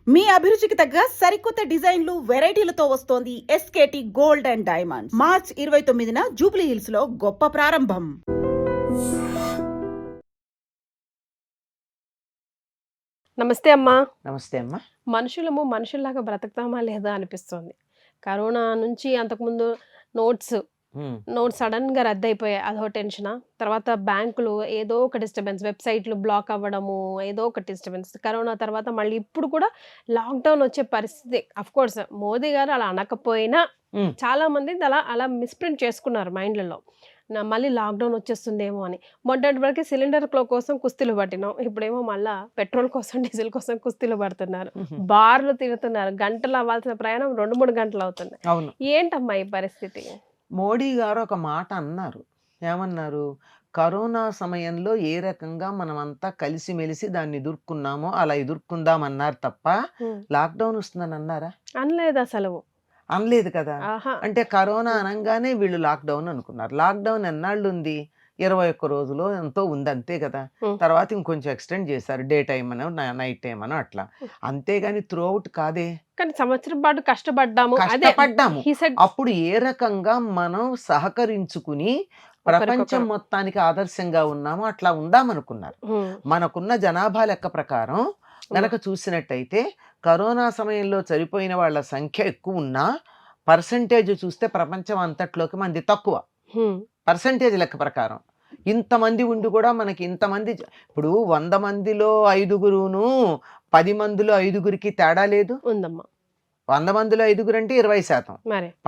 మీ అభిరుచికి తగ్గ సరికొత్త డిజైన్లు వెరైటీలతో వస్తోంది SKT gold and diamonds. March 29న జూబ్లీ హిల్స్ లో గొప్ప ప్రారంభం. నమస్తే అమ్మా. నమస్తే అమ్మా. మనుషులము మనుషుల్లాగా బ్రతుకుతామా లేదా అనిపిస్తుంది. కరోనా నుంచి అంతకుముందు నోట్స్ సడన్ గా రద్దు అయిపోయాయి, అదో టెన్షన్. తర్వాత బ్యాంకులు ఏదో ఒక డిస్టర్బెన్స్, వెబ్సైట్లు బ్లాక్ అవ్వడము, ఏదో ఒక డిస్టర్బెన్స్. కరోనా తర్వాత మళ్ళీ ఇప్పుడు కూడా లాక్డౌన్ వచ్చే పరిస్థితి. అఫ్ కోర్స్ మోదీ గారు అలా అనకపోయినా చాలా మంది అలా మిస్ప్రింట్ చేసుకున్నారు మైండ్లలో, మళ్ళీ లాక్డౌన్ వచ్చేస్తుందేమో అని. మొన్నటి వరకు సిలిండర్ కోసం కుస్తీలు పట్టినాం, ఇప్పుడేమో మళ్ళీ పెట్రోల్ కోసం డీజిల్ కోసం కుస్తీలు పడుతున్నారు, బార్లు తిరుగుతున్నారు. గంటలు అవ్వాల్సిన ప్రయాణం 2-3 గంటలు అవుతుంది. ఏంటమ్మా ఈ పరిస్థితి? మోడీ గారు ఒక మాట అన్నారు. ఏమన్నారు? కరోనా సమయంలో ఏ రకంగా మనమంతా కలిసిమెలిసి దాన్ని ఎదుర్కొన్నామో అలా ఎదుర్కొందామన్నారు తప్ప లాక్డౌన్ వస్తుందని అన్నారా? అనలేదు అసలు. అనలేదు కదా. అంటే కరోనా అనగానే వీళ్ళు లాక్డౌన్ అనుకున్నారు. లాక్డౌన్ ఎన్నాళ్ళు ఉంది? 21 రోజులు ఎంతో ఉంది, అంతే కదా. తర్వాత ఇంకొంచెం ఎక్స్టెండ్ చేశారు, డే టైం అనో నైట్ టైం అనో అట్లా. అంతేగాని త్రూ అవుట్ కాదే. కానీ సంవత్సరం పాటు కష్టపడ్డాము. అప్పుడు ఏ రకంగా మనం సహకరించుకుని ప్రపంచం మొత్తానికి ఆదర్శంగా ఉన్నామో అట్లా ఉందామనుకున్నారు. మనకున్న జనాభా లెక్క ప్రకారం గనక చూసినట్టయితే కరోనా సమయంలో చనిపోయిన వాళ్ళ సంఖ్య ఎక్కువ ఉన్నా పర్సంటేజ్ చూస్తే ప్రపంచం అంతట్లోకి మంది తక్కువ. పర్సంటేజ్ లెక్క ప్రకారం ఇంతమంది ఉండి కూడా మనకి ఇంతమంది, ఇప్పుడు 100 మందిలో 5గురును 10 మందిలో 5గురికి తేడా లేదు ఉందమ్మా. 100 మందిలో 5గురు అంటే 20%,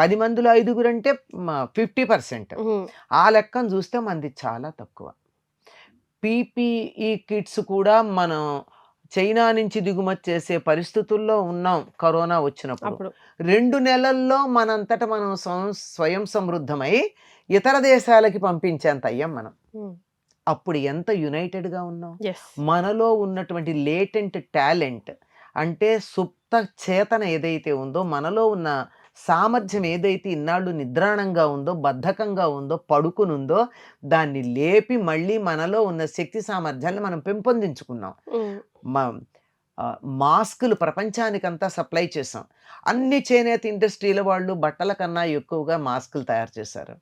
10 మందిలో 5గురు అంటే 50%. ఆ లెక్కను చూస్తే మంది చాలా తక్కువ. పీపీఈ కిట్స్ కూడా మనం చైనా నుంచి దిగుమతి చేసే పరిస్థితుల్లో ఉన్నాం కరోనా వచ్చినప్పుడు. 2 నెలల్లో మనంతట మనం స్వయం సమృద్ధమై ఇతర దేశాలకి పంపించేంత అయ్యాం మనం. అప్పుడు ఎంత యునైటెడ్గా ఉన్నాం. మనలో ఉన్నటువంటి లేటెంట్ టాలెంట్ అంటే సుప్త చేతన ఏదైతే ఉందో, మనలో ఉన్న సామర్థ్యం ఏదైతే ఇన్నాళ్ళు నిద్రాణంగా ఉందో, బద్ధకంగా ఉందో, పడుకునుందో, దాన్ని లేపి మళ్ళీ మనలో ఉన్న శక్తి సామర్థ్యాన్ని మనం పెంపొందించుకున్నాం. మాస్కులు ప్రపంచానికంతా సప్లై చేసాం. అన్ని చేనేత ఇండస్ట్రీల వాళ్ళు బట్టల కన్నా ఎక్కువగా మాస్కులు తయారు చేశారు.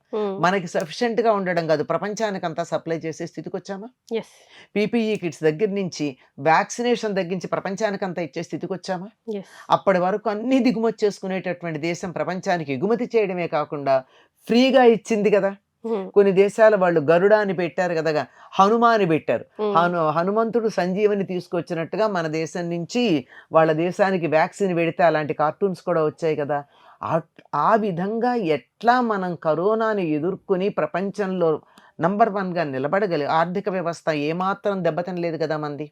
మనకి సఫిషియెంట్గా ఉండడం కాదు, ప్రపంచానికంతా సప్లై చేసే స్థితికి వచ్చామా? పీపీఈ కిట్స్ దగ్గర నుంచి వ్యాక్సినేషన్ తగ్గించి ప్రపంచానికంతా ఇచ్చే స్థితికి వచ్చామా? అప్పటి వరకు అన్ని దిగుమతి చేసుకునేటటువంటి దేశం ప్రపంచానికి ఎగుమతి చేయడమే కాకుండా ఫ్రీగా ఇచ్చింది కదా. కొన్ని దేశాల వాళ్ళు గరుడ అని పెట్టారు కదా, హనుమాని పెట్టారు. హనుమంతుడు సంజీవని తీసుకొచ్చినట్టుగా మన దేశం నుంచి వాళ్ళ దేశానికి వ్యాక్సిన్ పెడితే అలాంటి కార్టూన్స్ కూడా వచ్చాయి కదా. ఆ విధంగా ఎట్లా మనం కరోనాని ఎదుర్కొని ప్రపంచంలో నంబర్ 1గా నిలబడగలి. ఆర్థిక వ్యవస్థ ఏమాత్రం దెబ్బతినలేదు కదా మంది.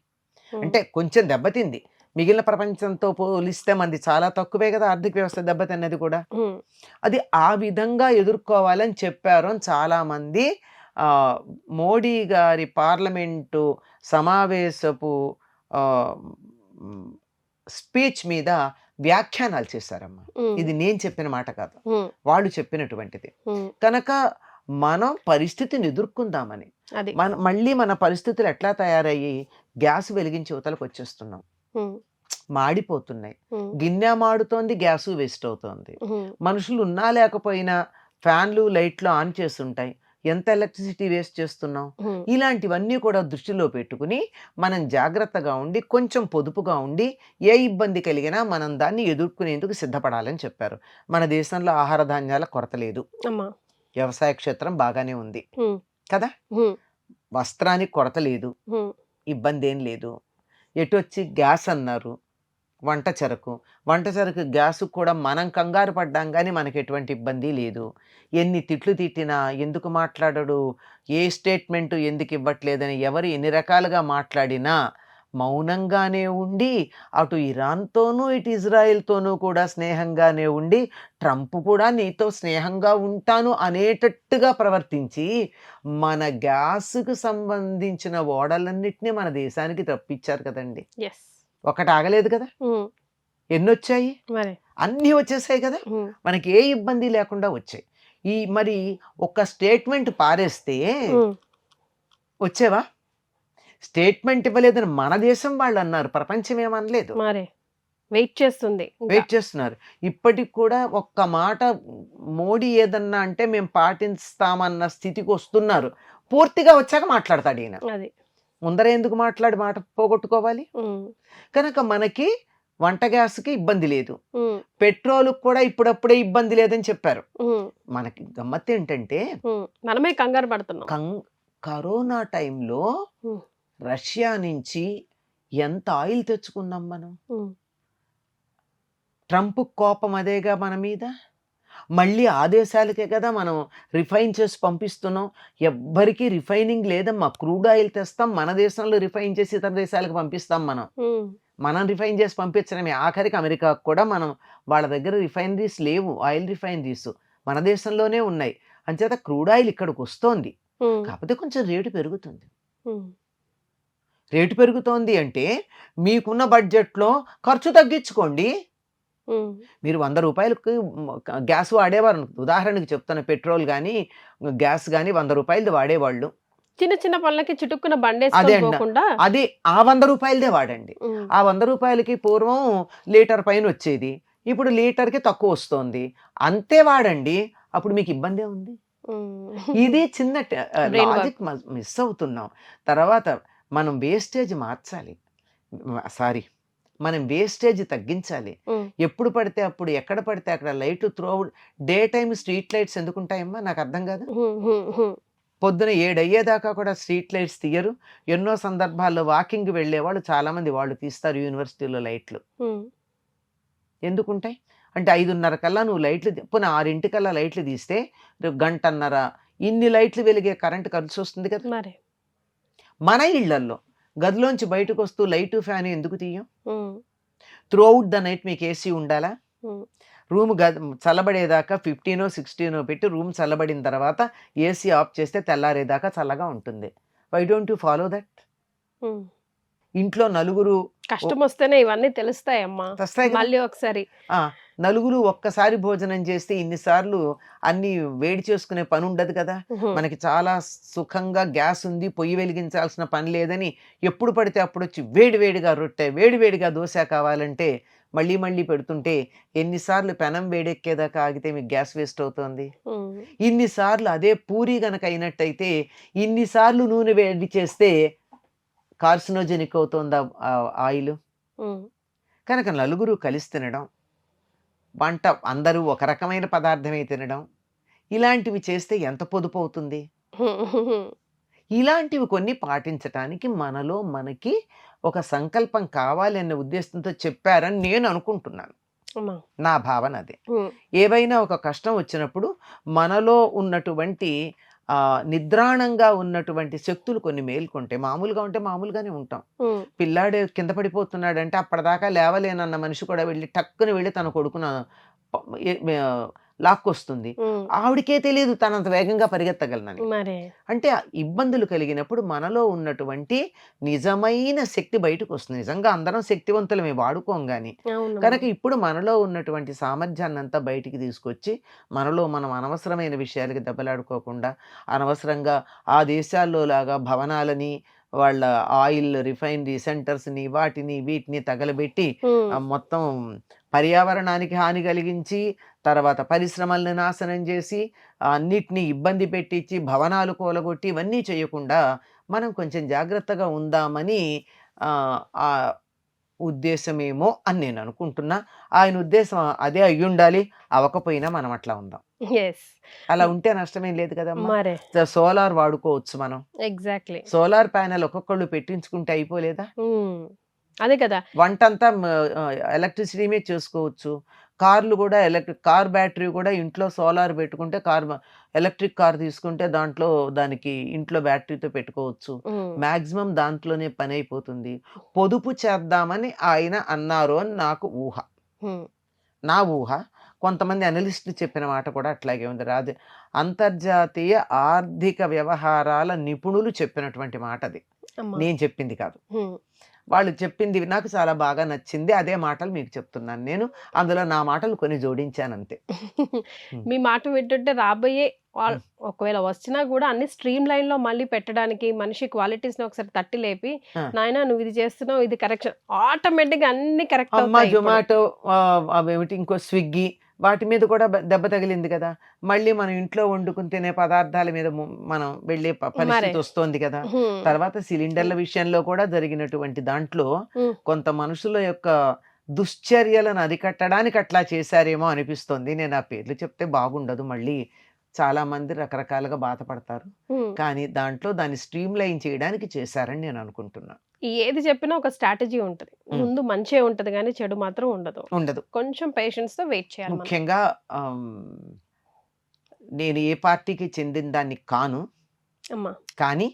అంటే కొంచెం దెబ్బతింది, మిగిలిన ప్రపంచంతో పోలిస్తే మంది చాలా తక్కువే కదా ఆర్థిక వ్యవస్థ దెబ్బతిన్నది కూడా. అది ఆ విధంగా ఎదుర్కోవాలని చెప్పారు చాలామంది. మోడీ గారి పార్లమెంటు సమావేశపు స్పీచ్ మీద వ్యాఖ్యానాలు చేశారమ్మా. ఇది నేను చెప్పిన మాట కాదు, వాళ్ళు చెప్పినటువంటిది. కనుక మనం పరిస్థితిని ఎదుర్కొందామని మళ్ళీ మన పరిస్థితులు ఎట్లా తయారయ్యి గ్యాస్ వెలిగించి యువతలకు వచ్చేస్తున్నాం. మాడిపోతున్నాయి, గిన్నె మాడుతోంది, గ్యాసు వేస్ట్ అవుతోంది. మనుషులు ఉన్నా లేకపోయినా ఫ్యాన్లు లైట్లు ఆన్ చేస్తుంటాయి, ఎంత ఎలక్ట్రిసిటీ వేస్ట్ చేస్తున్నాం. ఇలాంటివన్నీ కూడా దృష్టిలో పెట్టుకుని మనం జాగ్రత్తగా ఉండి కొంచెం పొదుపుగా ఉండి ఏ ఇబ్బంది కలిగినా మనం దాన్ని ఎదుర్కొనేందుకు సిద్ధపడాలని చెప్పారు. మన దేశంలో ఆహార ధాన్యాల కొరత లేదు, వ్యవసాయ క్షేత్రం బాగానే ఉంది కదా, వస్త్రానికి కొరత లేదు, ఇబ్బంది ఏం లేదు. ఎటు వచ్చి గ్యాస్ అన్నారు, వంట చెరకు గ్యాసు కూడా మనం కంగారు పడ్డాం కానీ మనకి ఎటువంటి ఇబ్బంది లేదు. ఎన్ని తిట్లు తిట్టినా, ఎందుకు మాట్లాడడు, ఏ స్టేట్మెంటు ఎందుకు ఇవ్వట్లేదని ఎవరు ఎన్ని రకాలుగా మాట్లాడినా మౌనంగానే ఉండి అటు ఇరాన్తోనూ ఇటు ఇజ్రాయెల్తోనూ కూడా స్నేహంగానే ఉండి ట్రంప్ కూడా నీతో స్నేహంగా ఉంటాను అనేటట్టుగా ప్రవర్తించి మన గ్యాస్కు సంబంధించిన ఓడలన్నిటినీ మన దేశానికి తప్పించారు కదండి. ఒకటి ఆగలేదు కదా, ఎన్నొచ్చాయి, అన్నీ వచ్చేసాయి కదా, మనకి ఏ ఇబ్బంది లేకుండా వచ్చాయి. మరి ఒక స్టేట్మెంట్ పారేస్తే వచ్చేవా? స్టేట్మెంట్ ఇవ్వలేదని మన దేశం వాళ్ళు అన్నారు, ప్రపంచం ఏమనలేదు. వెయిట్ చేస్తుంది ఇంకా. వెయిట్ చేస్తున్నారు. ఇప్పటికి కూడా ఒక్క మాట మోడీ ఏదన్నా అంటే మేము పాటిస్తామన్న స్థితికి వస్తున్నారు. పూర్తిగా వచ్చాక మాట్లాడతాడు ఈయన. అది ముందర ఎందుకు మాట్లాడి మాట పోగొట్టుకోవాలి? కనుక మనకి వంట గ్యాస్కి ఇబ్బంది లేదు, పెట్రోల్ కూడా ఇప్పుడప్పుడే ఇబ్బంది లేదని చెప్పారు. మనకి గమ్మత్ ఏంటంటే మనమే కంగారు పడుతున్నాం. కరోనా టైంలో రష్యా నుంచి ఎంత ఆయిల్ తెచ్చుకున్నాం మనం. ట్రంప్ కోపం అదేగా మన మీద. మళ్ళీ ఆ దేశాలకే కదా మనం రిఫైన్ చేసి పంపిస్తున్నాం. ఎవ్వరికి రిఫైనింగ్ లేదమ్మా. క్రూడ్ ఆయిల్ తెస్తాం, మన దేశంలో రిఫైన్ చేసి ఇతర దేశాలకు పంపిస్తాం. మనం రిఫైన్ చేసి పంపించడమే. ఆఖరికి అమెరికాకు కూడా మనం వాళ్ళ దగ్గర రిఫైనరీస్ లేవు, ఆయిల్ రిఫైనరీస్ మన దేశంలోనే ఉన్నాయి. అంచేత క్రూడ్ ఆయిల్ ఇక్కడికి వస్తోంది. కాకపోతే కొంచెం రేటు పెరుగుతుంది. రేటు పెరుగుతోంది అంటే మీకున్న బడ్జెట్లో ఖర్చు తగ్గించుకోండి. మీరు 100 రూపాయలకు గ్యాస్ వాడేవారు, ఉదాహరణకి చెప్తాను, పెట్రోల్ కానీ గ్యాస్ కానీ 100 రూపాయలది వాడేవాళ్ళు. చిన్న చిన్న పనులకి చుట్టుకున్న బండి అదే ఆ 100 రూపాయలదే వాడండి. ఆ 100 రూపాయలకి పూర్వం లీటర్ పైన వచ్చేది, ఇప్పుడు లీటర్కి తక్కువ వస్తుంది. అంతే వాడండి, అప్పుడు మీకు ఇబ్బంది ఉంది. ఇది చిన్న లాజిక్ మిస్ అవుతున్నాం. తర్వాత మనం వేస్టేజ్ మార్చాలి, మనం వేస్టేజ్ తగ్గించాలి. ఎప్పుడు పడితే అప్పుడు ఎక్కడ పడితే అక్కడ లైట్లు డే టైం స్ట్రీట్ లైట్స్ ఎందుకుంటాయమ్మా నాకు అర్థం కాదు. పొద్దున 7 అయ్యేదాకా కూడా స్ట్రీట్ లైట్స్ తీయరు. ఎన్నో సందర్భాల్లో వాకింగ్ వెళ్ళేవాళ్ళు చాలామంది వాళ్ళు తీస్తారు యూనివర్సిటీలో లైట్లు. ఎందుకుంటాయి అంటే 5:30 కల్లా నువ్వు లైట్లు పునః 6 కల్లా లైట్లు తీస్తే 1.5 గంట ఇన్ని లైట్లు వెలిగే కరెంటు ఖర్చు వస్తుంది కదా. మన ఇళ్లల్లో గదిలోంచి బయటకు వస్తూ లైటు ఫ్యాన్ ఎందుకు తీయం? త్రూ అవుట్ ద నైట్ మీకు ఏసీ ఉండాలా? రూమ్ చల్లబడేదాకా 15 16 పెట్టి రూమ్ చల్లబడిన తర్వాత ఏసీ ఆఫ్ చేస్తే తెల్లారేదాకా చల్లగా ఉంటుంది. Why don't you follow that? ఇంట్లో నలుగురు కష్టం వస్తేనే ఇవన్నీ తెలుస్తాయమ్మా. మళ్ళీ ఒకసారి నలుగురు ఒక్కసారి భోజనం చేస్తే ఇన్నిసార్లు అన్ని వేడి చేసుకునే పని ఉండదు కదా. మనకి చాలా సుఖంగా గ్యాస్ ఉంది, పొయ్యి వెలిగించాల్సిన పని లేదని ఎప్పుడు పడితే అప్పుడు వచ్చి వేడివేడిగా రొట్టె, వేడివేడిగా దోశ కావాలంటే మళ్ళీ పెడుతుంటే ఎన్నిసార్లు పెనం వేడెక్కేదాకా ఆగితే మీకు గ్యాస్ వేస్ట్ అవుతుంది. ఇన్నిసార్లు అదే పూరి గనక అయినట్టయితే ఇన్నిసార్లు నూనె వేడి చేస్తే కార్సినోజెనిక్ అవుతుంది ఆయిల్. కనుక నలుగురు కలిసి తినడం, వంట అందరూ ఒక రకమైన పదార్థమే తినడం, ఇలాంటివి చేస్తే ఎంత పొదుపు అవుతుంది. ఇలాంటివి కొన్ని పాటించటానికి మనలో మనకి ఒక సంకల్పం కావాలి అనే ఉద్దేశంతో చెప్పారని నేను అనుకుంటున్నాను. నా భావన అదే. ఏవైనా ఒక కష్టం వచ్చినప్పుడు మనలో ఉన్నటువంటి నిద్రాణంగా ఉన్నటువంటి శక్తులు కొన్ని మేల్కొంటే, మామూలుగా ఉంటే మామూలుగానే ఉంటాం. పిల్లాడే కింద పడిపోతున్నాడంటే అప్పటిదాకా లేవలేనన్న మనిషి కూడా వెళ్ళి టక్కుని వెళ్ళి తన కొడుకున లాక్కొస్తుంది. ఆవిడకే తెలియదు తనంత వేగంగా పరిగెత్తగలనని. అంటే ఇబ్బందులు కలిగినప్పుడు మనలో ఉన్నటువంటి నిజమైన శక్తి బయటకు వస్తుంది. నిజంగా అందరం శక్తివంతులమే, వాడుకోం గాని. కనుక ఇప్పుడు మనలో ఉన్నటువంటి సామర్థ్యాన్ని అంతా బయటికి తీసుకొచ్చి మనలో మనం అనవసరమైన విషయాలకి దెబ్బలాడుకోకుండా, అనవసరంగా ఆ దేశాల్లో లాగా భవనాలని, వాళ్ళ ఆయిల్ రిఫైనరీ సెంటర్స్ని, వాటిని వీటిని తగలబెట్టి మొత్తం పర్యావరణానికి హాని కలిగించి, తర్వాత పరిశ్రమల్ని నాశనం చేసి, అన్నిటినీ ఇబ్బంది పెట్టించి, భవనాలు కూలగొట్టి, ఇవన్నీ చేయకుండా మనం కొంచెం జాగ్రత్తగా ఉందామని ఆ ఉద్దేశమేమో అని నేను అనుకుంటున్నా. ఆయన ఉద్దేశం అదే అయ్యుండాలి. అవకపోయినా మనం అట్లా ఉందాం. అలా ఉంటే నష్టమేం లేదు కదమ్మా. సోలార్ వాడుకోవచ్చు మనం. ఎగ్జాక్ట్లీ. సోలార్ ప్యానెల్ ఒక్కొక్కళ్ళు పెట్టించుకుంటే అయిపోలేదా? అదే కదా. వంటంతా ఎలక్ట్రిసిటీ మీద చేసుకోవచ్చు. కార్లు కూడా కార్ బ్యాటరీ కూడా ఇంట్లో సోలార్ పెట్టుకుంటే ఎలక్ట్రిక్ కార్ తీసుకుంటే దాంట్లో దానికి ఇంట్లో బ్యాటరీతో పెట్టుకోవచ్చు. మాక్సిమం దాంట్లోనే పని అయిపోతుంది. పొదుపు చేద్దామని ఆయన అన్నారు అని నాకు ఊహ, నా ఊహ. కొంతమంది అనలిస్టులు చెప్పిన మాట కూడా అట్లాగే ఉంది. అంతర్జాతీయ ఆర్థిక వ్యవహారాల నిపుణులు చెప్పినటువంటి మాట అది, నేను చెప్పింది కాదు. వాళ్ళు చెప్పింది నాకు చాలా బాగా నచ్చింది. అదే మాటలు మీకు చెప్తున్నాను నేను. అందులో నా మాటలు కొన్ని జోడించాను అంతే. మీ మాట వింటుంటే రాబోయే ఒకవేళ వచ్చినా కూడా అన్ని స్ట్రీమ్ లైన్ లో మళ్ళీ పెట్టడానికి మనిషి క్వాలిటీస్ ని ఒకసారి తట్టి లేపి నాయనా నువ్వు ఇది చేస్తున్నావు ఇది కరెక్షన్ ఆటోమేటిక్ గా అన్ని కరెక్ట్ అవుతాయి. జొమాటో అవేమిటి ఇంకో స్విగ్గీ వాటి మీద కూడా దెబ్బ తగిలింది కదా. మళ్ళీ మనం ఇంట్లో వండుకుని తినే పదార్థాల మీద మనం వెళ్ళే పరిస్థితి వస్తోంది కదా. తర్వాత సిలిండర్ల విషయంలో కూడా జరిగినటువంటి దాంట్లో కొంత మనుషుల యొక్క దుశ్చర్యలను అరికట్టడానికి అట్లా చేశారేమో అనిపిస్తోంది. నేను ఆ పేర్లు చెప్తే బాగుండదు, మళ్ళీ చాలా మంది రకరకాలుగా బాధపడతారు. కానీ దాంట్లో దాన్ని స్ట్రీమ్ లైన్ చేయడానికి చేశారని నేను అనుకుంటున్నా. ఏది చెప్పినా ఒక స్ట్రాటజీ ఉంటది. ముందు మంచిగా ఉంటది కానీ చెడు మాత్రం ఉండదు. కొంచెం పేషెన్స్ తో వెయిట్ చేయాలి. ముఖ్యంగా నేను ఏ పార్టీకి చెందిన దాన్ని కాను, కానీ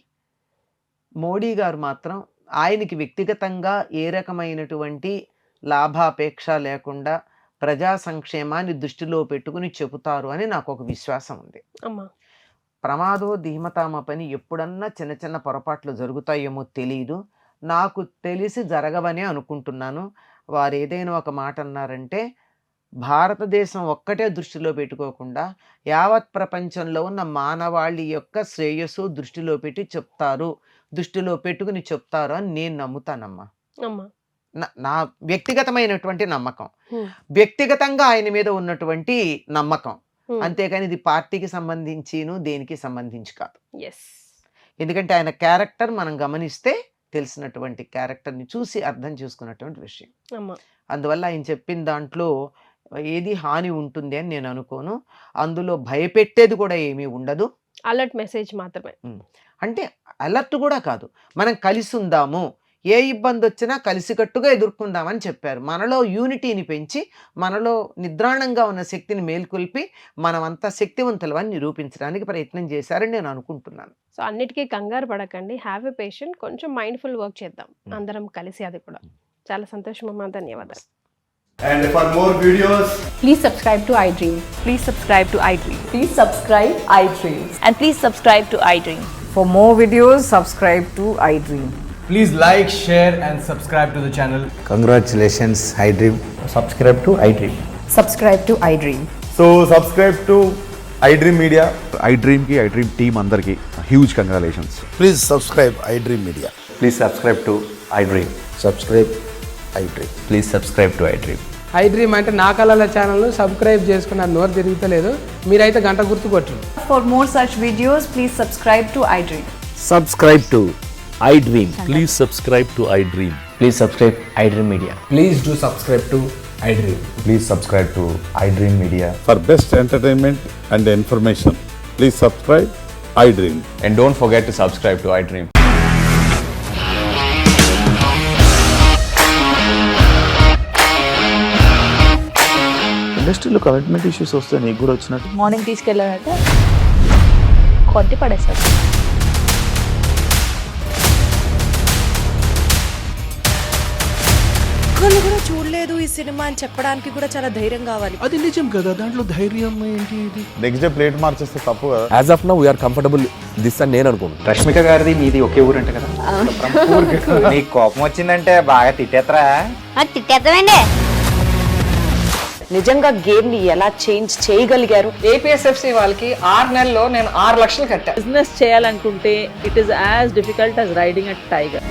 మోడీ గారు మాత్రం ఆయనకి వ్యక్తిగతంగా ఏ రకమైనటువంటి లాభాపేక్ష లేకుండా ప్రజా సంక్షేమాన్ని దృష్టిలో పెట్టుకుని చెబుతారు అని నాకు ఒక విశ్వాసం ఉంది. ప్రమాదో ధీమతామ పని ఎప్పుడన్నా చిన్న చిన్న పొరపాట్లు జరుగుతాయేమో తెలియదు, నాకు తెలిసి జరగవనే అనుకుంటున్నాను. వారు ఏదైనా ఒక మాట అన్నారంటే భారతదేశం ఒక్కటే దృష్టిలో పెట్టుకోకుండా యావత్ ప్రపంచంలో ఉన్న మానవాళి యొక్క శ్రేయస్సు దృష్టిలో పెట్టుకుని చెప్తారు అని నేను నమ్ముతానమ్మా. నా వ్యక్తిగతమైనటువంటి నమ్మకం, వ్యక్తిగతంగా ఆయన మీద ఉన్నటువంటి నమ్మకం, అంతేకాని ఇది పార్టీకి సంబంధించిను దేనికి సంబంధించి కాదు. ఎందుకంటే ఆయన క్యారెక్టర్ మనం గమనిస్తే తెలిసినటువంటి క్యారెక్టర్ని చూసి అర్థం చేసుకున్నటువంటి విషయం. అందువల్ల ఆయన చెప్పిన దాంట్లో ఏది హాని ఉంటుంది అని నేను అనుకోను. అందులో భయపెట్టేది కూడా ఏమీ ఉండదు. అలర్ట్ మెసేజ్ మాత్రమే. అంటే అలర్ట్ కూడా కాదు, మనం కలిసి ఉందాము, ఏ ఇబ్బంది వచ్చినా కలిసికట్టుగా ఎదుర్కొందామని చెప్పారు. మనలో యూనిటీని పెంచి మనలో నిద్రాణంగా ఉన్న శక్తిని మేల్కొల్పి మనమంతా శక్తివంతులమని నిరూపించడానికి ప్రయత్నం చేశారని నేను అనుకుంటున్నాను. సో అన్నిటికీ కంగారు పడకండి, హ్యావ్ ఎ పేషెంట్, కొంచెం మైండ్ఫుల్ వర్క్ చేద్దాం అందరం కలిసి. అది కూడా చాలా సంతోషం అమ్మా, ధన్యవాదాలు. And for more videos, please subscribe to iDream. Please subscribe to iDream. Please subscribe iDream. And please subscribe to iDream. For more videos, subscribe to iDream. please like, share and subscribe to the channel. Congratulations, iDream. Subscribe to iDream. Subscribe to iDream. So subscribe to iDream Media. iDream ki iDream team andarki huge congratulations. Please subscribe iDream Media. Please subscribe to iDream. Subscribe iDream. Please subscribe to iDream. iDream అంటే నా కళల ఛానల్ను subscribe చేసుకున్న నోరు తిరుగుతలేదు, మీరైతే గంట గుర్తు కొట్టండి. For more such videos, please subscribe to iDream. Subscribe to iDream. Please subscribe to iDream. Please subscribe iDream Media. Please do subscribe to iDream. Please subscribe to iDream Media. For best entertainment and information, please subscribe iDream. And don't forget to subscribe to iDream. ఇండస్ట్రీలో commitment issues వస్తే నీకు కూడా వచ్చినట్టు morning తీసుకెళ్ళారంటే కొట్టి పడేస్తారు. ఒక్కళ్ళు కూడా చూడలేదు ఈ సినిమా అని చెప్పడానికి కూడా చాలా ధైర్యం కావాలి. అది నిజం కదా, దాంట్లో ధైర్యం ఏంటి? ఇది నెక్స్ట్ డే ప్లేట్ మార్చేస్తే తప్పు కదా. As of now we are comfortable this అని నేను అనుకుంటున్నాను. రష్మిక గారిది మీది ఒకే ఊరంట కదా. నీకు కోపం వచ్చిందంటే బాగా తిట్టేత్తరా? తిట్టేద్దామండి. నిజంగా గేమ్ ని ఎలా చేంజ్ చేయగలిగారు? ఏపీఎస్ఎఫ్సి వాళ్ళకి 6 నెలల్లో నేను 6 లక్షలు కట్టా. బిజినెస్ చేయాలనుకుంటే it is as difficult as riding a tiger.